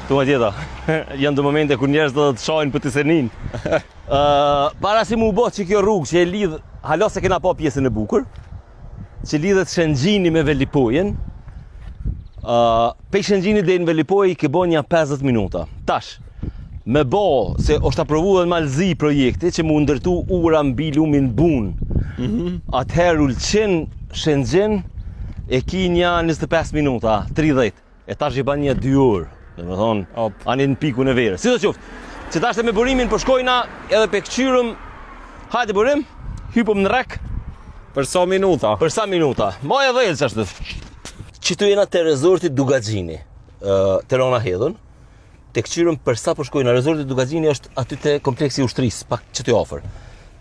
Tuma tjeta, janë të momente kur njerëz do të shojnë për të senin. Para si mu bo që kjo rrugë që e lidh, halo se kena pa pjesën e bukur, që lidhet Shëngjini me Velipojën, pe Shëngjini dhe në Velipoj ke bo një 50 minuta. Tash, me bo se është aprovu dhe në malzi projekti që mu ndërtu ura mbi lumin bun, atëherë ullqen Shëngjin e ki një 25 minuta, 30, e tash i ban një 2 orë. Dhe me thonë, anë në pikun e verës. Si do qoftë, që ta shte me burimin për shkojna edhe pe këqyrëm, hajde burim, hypëm në rek. Për sa minuta? Për sa minuta. Ma e dhejtë që ashtë. Që tu jena të rezorti Dugaxhini, të Rona Hedhën, të këqyrëm për sa për shkojna. Rezorti Dugaxhini është aty të kompleksi ushtrisë, pak që të ofër.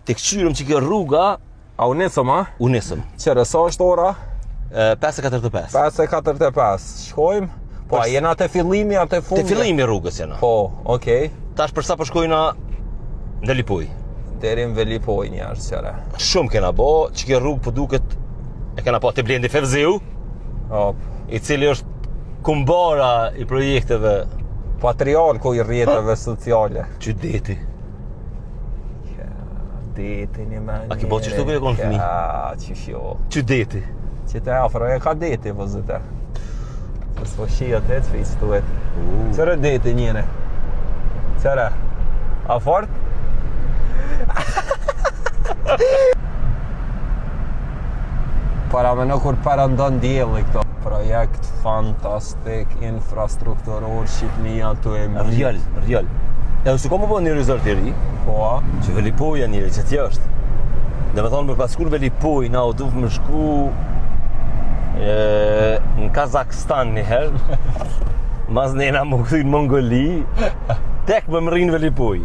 Të këqyrëm që kjo rruga... A u nesëm, a? U nesëm. Qërë, sa është ora? 5:45. 5:45. Shkojmë? Po, a jena të fillimi a të fundi? Të fillimi rrugës jena. Po, okej. Tash për sa për shkojna në Velipoj. Deri në Velipoj një është qëre. Shumë kena bo, që kjo rrugë për duket e kena po të Blendi Fevziu, i cili është kumbara i projekteve. Patriarku i rrjeteve sociale. Qyteti. Deti një menjere. A ki bo që shtu për e konë fëmi? Qëshjo. Qyteti. Që të afro e ka deti, vëzite. Së po shia të të fejtë stuet. Qërë deti njëre? Qërë? A fort? Para me në kur përëndon djeli këto. Projekt fantastik, infrastrukturor, Shqipnia të e mirë. Rjall. Edhe së komë po një rezort i ri, Po, që Velipoja njëri që tja është. Dhe me thonë, për paskur Velipoj, na u duf më shku në Kazakstan një herë, mas nena më këthy në Mongoli, tek më më rinë Velipoj.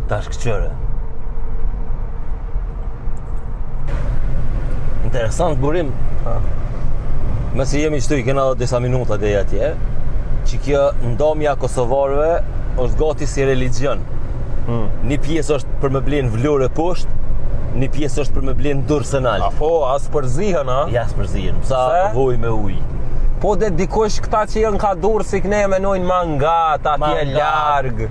Tash këqëre. Interesant burim. Mësi jemi qëtu i kena disa minuta dhe atje, që kjo ndomja kosovarëve është gati si religion. Një pjesë është për me blenë vlore poshtë, një pjesë është për me blenë durësënal. a po, as përzihen, a? Ja s'përzihen, sa voj me uj. Po dhe dikush këta që jënë ka durë si këne menojnë mangat, atje largë.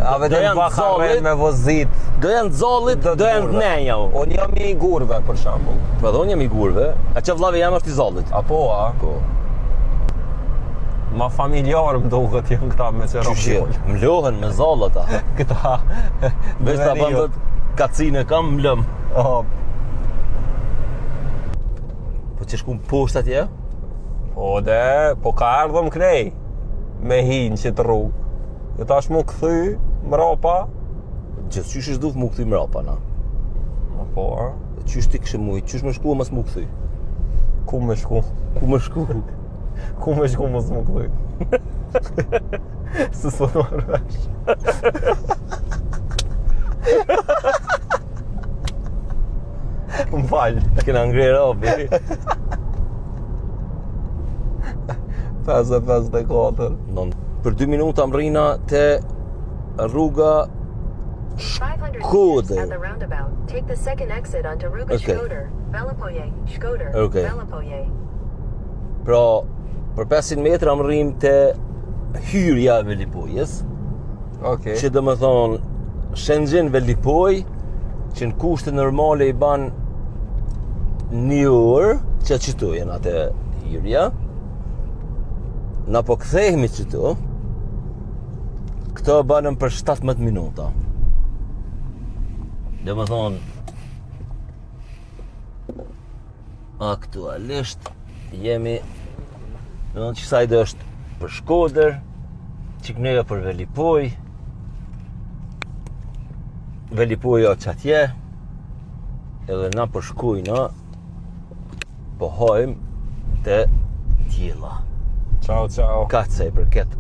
A vedem bakaren me vozit. Do janë zollit, do janë të nenja. Unë jam i gurve, për shambull. Po dhe unë jam i gurve, a që vllave jam është i zollit. A po, a? Po. Ma familjar më duket jënë këta me qëra Qyshje, mlohen me zollët, a. Këta... Veç ta bëmë të kacine kam mlëm. Po që shku poshtë atje? Po dhe, po ka ardhëm knej me hinë që të rrugë. E tash mu këthy, mrapa. Gjithë qysh është duf mu këthy mrapa, na. A po, a? Qysh ti kështë mujt, qysh me shku mas mu këthy? Ku me shku? Ku me shku? Ku me shku mos mu këthy? Së së në rësh. Më falj. Kena ngrejë robi. 54. Për 2 minuta më rrina të rruga Shkodër. Take the second exit onto Rruga Shkodër. Velopoje, Shkodër. Okay. Velopoje. Pra, për 500 metra më rrim të hyrja e Velipojës, Okej. që dhe më thonë Shëngjin Velipoj, që në kushte normale i ban 1 orë, që qëtu jenë atë hyrja. Na po kthehemi qëtu, këto banëm për 17 minuta. Dhe më thonë, aktualisht jemi, në që sajde është për Shkodër, qikneja për Velipoj, Velipoj o qatje, edhe na për shkujna, po hojmë të tjela. Ciao, ciao. Ka të sej për këtë.